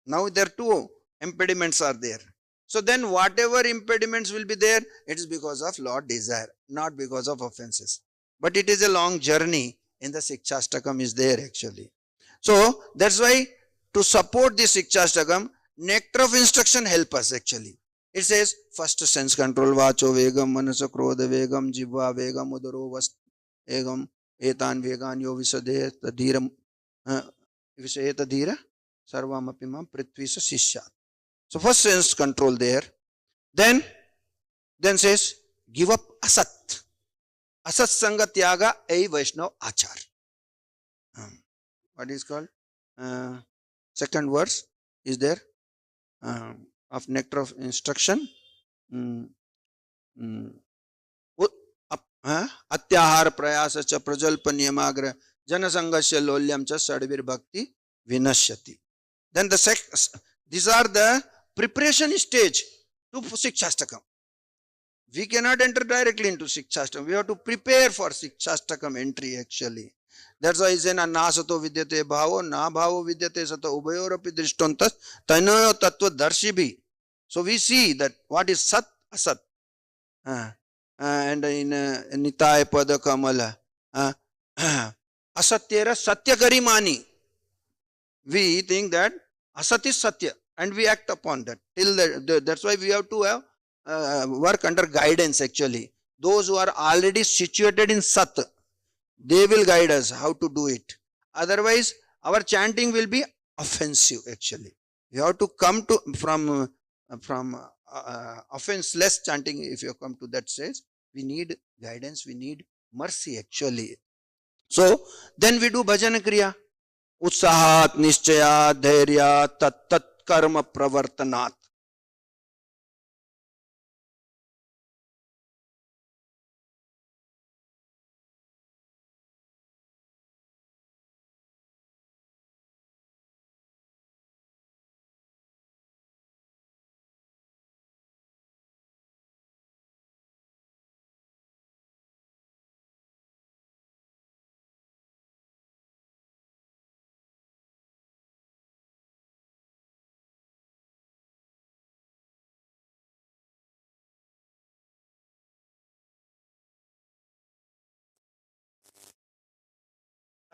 Speaker 1: Now there are two impediments are there. So then whatever impediments will be there, it is because of Lord desire, not because of offenses. But it is a long journey in the Sikshastakam is there actually. So that's why to support this Sikshastakam, nectar of instruction help us actually. It says first sense control, vacho vegam, manasa krodha vegam, jivva vegam, udaro vast egam, etan vegan yo visade tadhiram visayeta dhira sarvam apimam prithvisa sishya. So first sense control there. Then says give up asat. Asat sanga tyaga ei Vaishnav achar. What is called? Second verse is there of nectar of instruction. अत्याहार प्रयास च प्रजल्प नियमाग्र जनसंगस्य लोल्यम च षड्वीर भक्ति विनश्यति. Then these are the preparation stage to Sikshastakam. We cannot enter directly into Sikshastakam. We have to prepare for Sikshastakam entry actually. That's why he said, nasato vidyate bhavo, na bhavo vidyate sato ubayorapi drishtontas tainoyo tattva darshibhi. So we see that what is sat, asat. And in Nitaya Pada Kamala, asatyera satyakari mani. We think that asat is satya and we act upon that. That's why we have to have work under guidance actually. Those who are already situated in sat, they will guide us how to do it. Otherwise, our chanting will be offensive actually. We have to come to from offenseless chanting. If you come to that stage, we need guidance, we need mercy actually. So then we do bhajan kriya. Utsahat, nischaya, dhairya, tat karma pravartanat.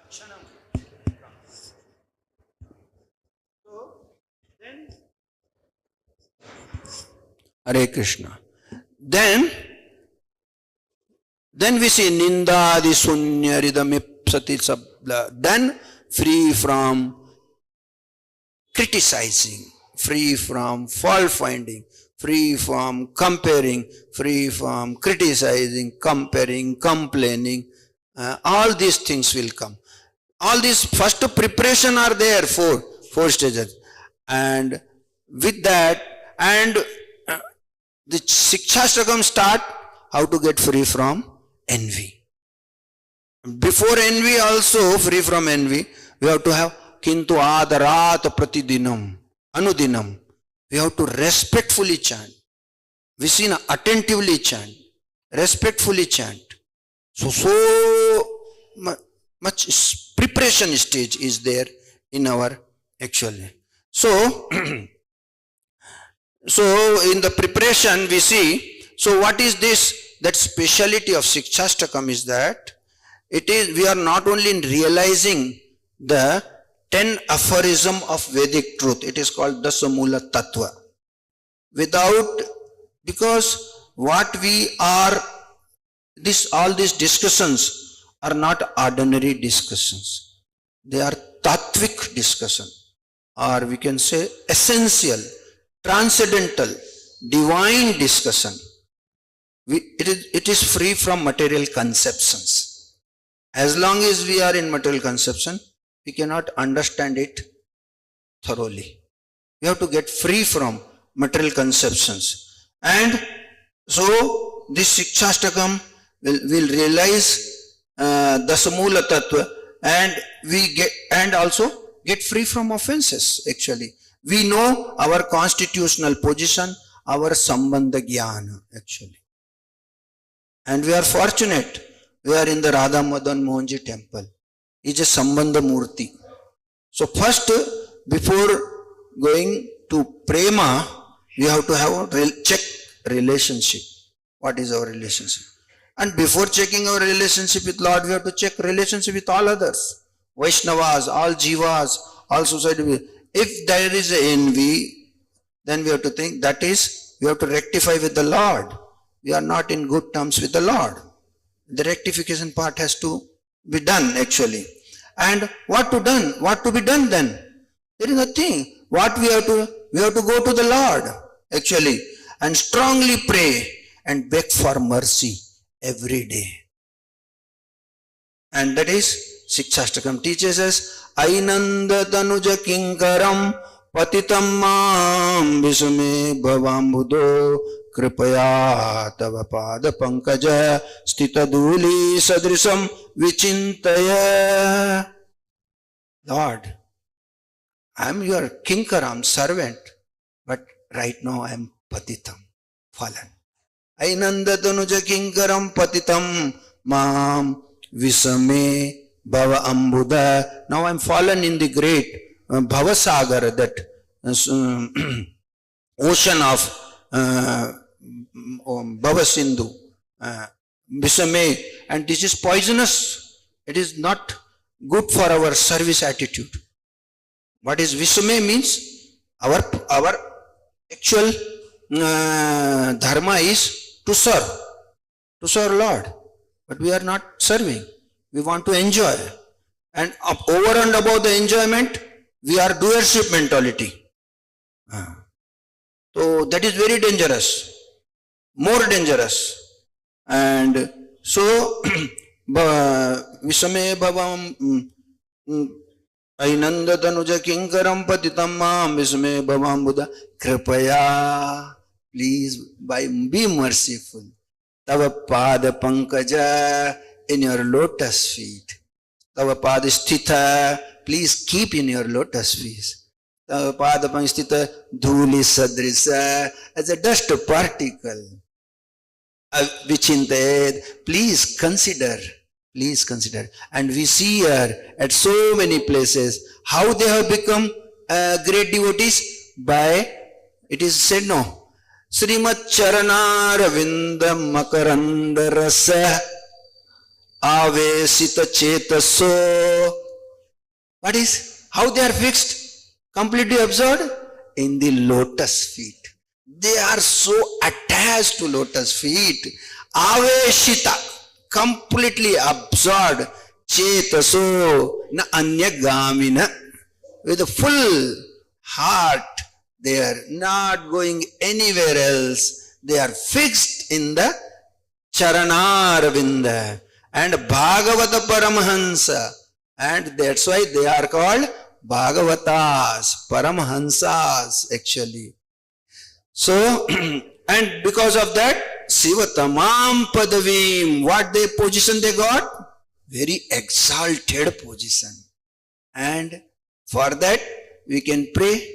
Speaker 1: Kshanam. So then Hare Krishna. Then we see Nindadi Sunya Ridamipsati Sabla. Then free from criticizing, free from fault finding, free from comparing, free from criticizing, comparing, complaining. All these things will come. All these first preparation are there, four stages. And with that, and the Sikshastakam start how to get free from envy. Before envy also, free from envy, we have to have Kintu Adarat Pratidinam, Anudinam. We have to respectfully chant. Visina attentively chant, respectfully chant. So much preparation stage is there in our actually. So, so in the preparation we see, so what is this? That speciality of Sikshastakam is that it is, we are not only realizing the 10 aphorism of Vedic truth. It is called Dasamula Tattva. Without, because what we are, all these discussions are not ordinary discussions. They are tattvic discussion, or we can say essential, transcendental, divine discussion. It is free from material conceptions. As long as we are in material conception, we cannot understand it thoroughly. We have to get free from material conceptions. And so this Sikshastakam will realize Dasamula Tattva, and we get, and also get free from offenses actually. We know our constitutional position, our Sambandha Jnana actually. And we are fortunate, we are in the Radha Madan Mohanji temple. It's a Sambandha Murti. So first, before going to Prema, we have to have a check relationship. What is our relationship? And before checking our relationship with Lord, we have to check relationship with all others. Vaishnavas, all Jivas, all society. If there is envy, then we have to think that is, we have to rectify with the Lord. We are not in good terms with the Lord. The rectification part has to be done actually. And what to be done then? There is nothing. What we have to go to the Lord actually and strongly pray and beg for mercy every day. And that is Sikshastakam teaches us Ainanda Tanuja Kinkaram Patitam Mam Visume Bhavambudo Kripaya Tava Pada Pankaja Stita Duli Sadrisam Vichintaya. Lord, I am your Kinkaram servant, but right now I am Patitam, fallen. Ainanda Tanuja Kinkaram Patitam Mam Visame Bhava Ambuda. Now I am fallen in the great Bhava Sagar, that ocean of Bhava Sindhu, Visame, and this is poisonous. It is not good for our service attitude. What is Visame means? Our actual dharma is to serve Lord. But we are not serving. We want to enjoy. And over and above the enjoyment, we are doership mentality. So that is very dangerous. More dangerous. And so, Visame Bhavam Ainanda Tanuja Kinkaram Patitam Mam Visame Bhavam Buddha Kripaya. Please be merciful. Tava Pada Pankaja, in your lotus feet. Tava Pada Sthita, please keep in your lotus feet. Tava Pada Panstita Dhuli Sadrisa, as a dust particle. Vichintayed, please consider. And we see here at so many places how they have become great devotees by, it is said no, Srimad Charana Ravinda Makaranda Rasa
Speaker 2: avesita chetaso. What is? How they are fixed? Completely absorbed in the lotus feet. They are so attached to lotus feet. Aveshita, completely absorbed. Chetaso na anyagamina, with a full heart. They are not going anywhere else. They are fixed in the Charanarvinda and Bhagavata Paramahansa. And that's why they are called Bhagavatas, Paramahansas actually. So, and because of that, Sivatamam Padavim, what they position they got? Very exalted position. And for that, we can pray.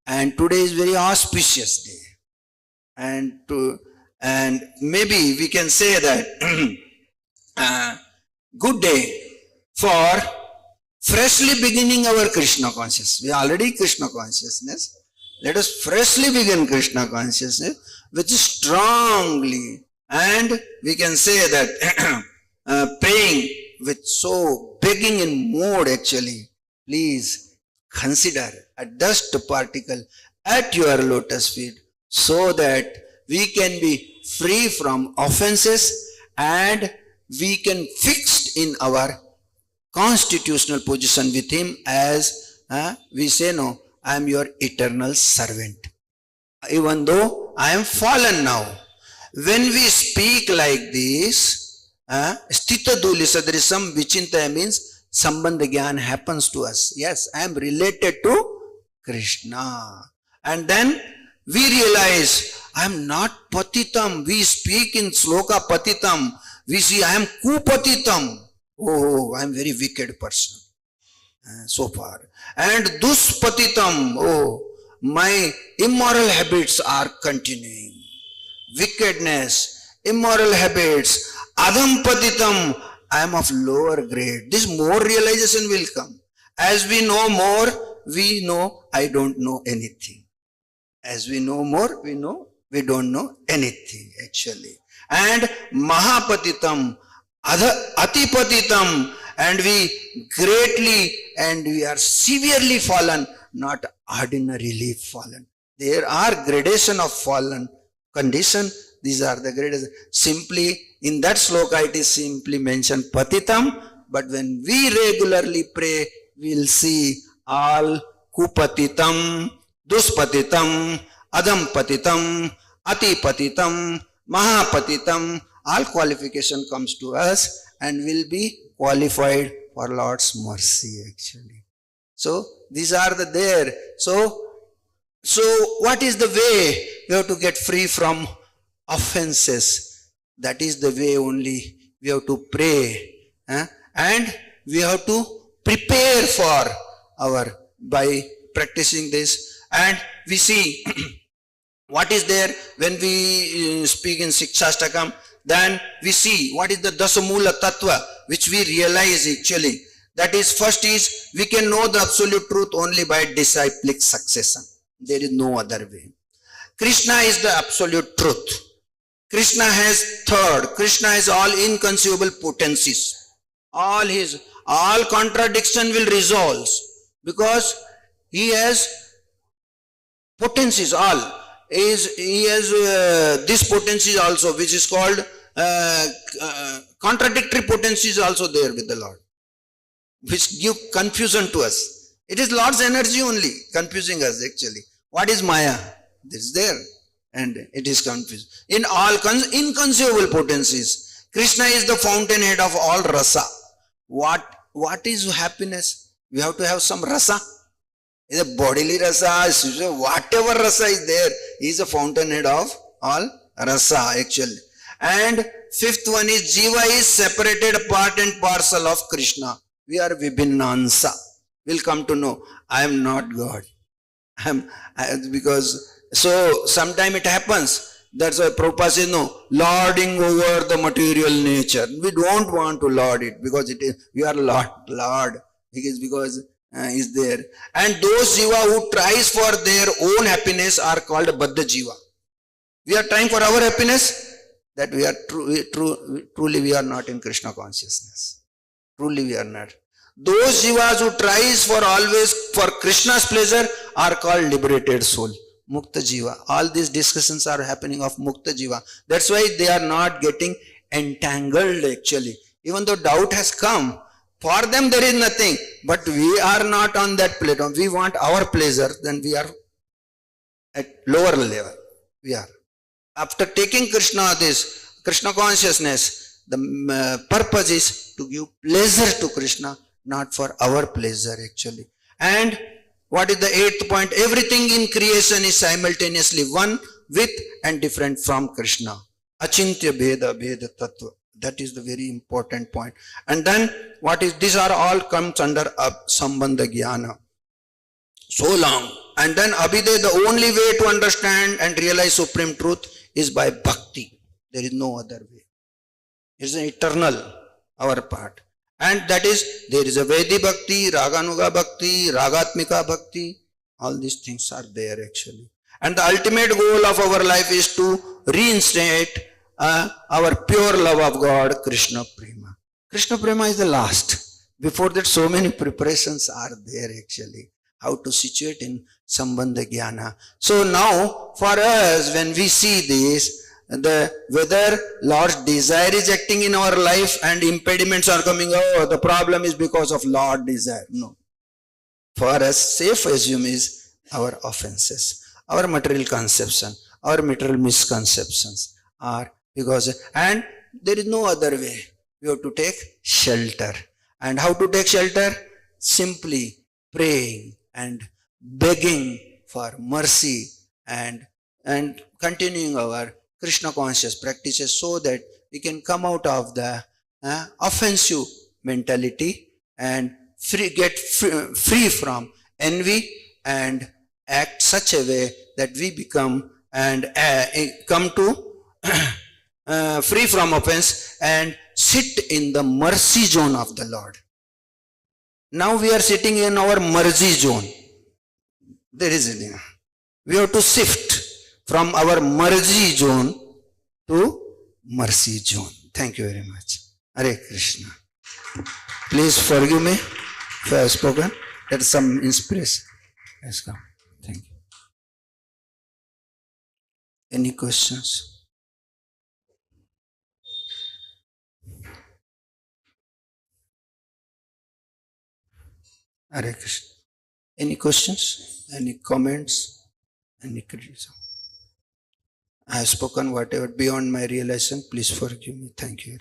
Speaker 2: And today is very auspicious day. And maybe we can say that good day for freshly beginning our Krishna consciousness. We are already Krishna consciousness. Let us freshly begin Krishna consciousness with strongly, and we can say that praying with so begging in mode actually. Please consider a dust particle at your lotus feet so that we can be free from offenses and we can fix in our constitutional position with him as we say, no, I am your eternal servant. Even though I am fallen now. When we speak like this, Stita Duli Sadrisam Vichintaya means Sambandha Gyan happens to us. Yes, I am related to Krishna. And then we realize I am not patitam. We speak in sloka patitam. We see I am kupatitam. Oh, I am very wicked person. So far. And duspatitam. Oh, my immoral habits are continuing. Wickedness, immoral habits. Adhampatitam. I am of lower grade. This more realization will come. As we know more, we know I don't know anything. As we know more, we know we don't know anything actually. And Mahapatitam, Atipatitam, and we greatly and we are severely fallen, not ordinarily fallen. There are gradation of fallen condition. These are the gradations. Simply in that sloka it is simply mentioned patitam, but when we regularly pray, we will see all kupatitam, duspatitam, adampatitam, atipatitam, mahapatitam, all qualification comes to us and will be qualified for Lord's mercy actually. So these are the there. So what is the way we have to get free from offenses? That is the way only. We have to pray and we have to prepare for our by practicing this. And we see what is there when we speak in Sikshastakam. Then we see what is the Dasamula Tattva, which we realize actually. That is, first is we can know the absolute truth only by disciplic succession. There is no other way. Krishna is the absolute truth. Krishna has third. Krishna has all inconceivable potencies. All contradiction will resolve because he has potencies. He has this potencies also, which is called contradictory potencies also there with the Lord, which give confusion to us. It is Lord's energy only confusing us actually. What is Maya? This is there and it is confused. In all inconceivable potencies, Krishna is the fountainhead of all rasa. What is happiness? We have to have some rasa. Is a bodily rasa, whatever rasa is there, he is a fountainhead of all rasa actually. And fifth one is Jiva is separated part and parcel of Krishna. We are Vibhinnansa. We'll come to know I am not God. Because so sometime it happens. That's why Prabhupada says no, lording over the material nature. We don't want to lord it because it is we are Lord. It is because is there. And those Jiva who tries for their own happiness are called Baddha Jiva. We are trying for our happiness. that we are truly we are not in Krishna consciousness. Truly we are not. Those jivas who tries for always for Krishna's pleasure are called liberated soul. Mukta jiva. All these discussions are happening of Mukta jiva. That's why they are not getting entangled actually. Even though doubt has come, for them there is nothing. But we are not on that platform. We want our pleasure, then we are at lower level. We are. After taking Krishna, this Krishna consciousness, the purpose is to give pleasure to Krishna, not for our pleasure actually. And what is the eighth point? Everything in creation is simultaneously one with and different from Krishna. Achintya Bheda Bheda Tattva. That is the very important point. And then what is, these are all comes under Sambandha Jnana. So long. And then Abhide, the only way to understand and realize supreme truth is by bhakti. There is no other way. It's an eternal, our part. And that is, there is a Vedi bhakti, Raganuga bhakti, Ragatmika bhakti. All these things are there actually. And the ultimate goal of our life is to reinstate our pure love of God, Krishna Prema. Krishna Prema is the last. Before that, so many preparations are there actually. How to situate in Sambandha Jnana. So now, for us, when we see this, whether Lord's desire is acting in our life and impediments are coming, oh, the problem is because of Lord's desire. No. For us, safe assume is our offenses, our material conception, our material misconceptions are because, and there is no other way. We have to take shelter. And how to take shelter? Simply praying and begging for mercy and continuing our Krishna conscious practices so that we can come out of the offensive mentality and get free from envy and act such a way that we become and come to free from offense and sit in the mercy zone of the Lord. Now we are sitting in our mercy zone. There is it. We have to shift from our mercy zone to mercy zone. Thank you very much. Hare Krishna. Please forgive me if I have spoken. That is some inspiration has come. Thank you. Any questions? Hare Krishna. Any questions? Any comments? Any criticism? I have spoken whatever beyond my realization. Please forgive me. Thank you.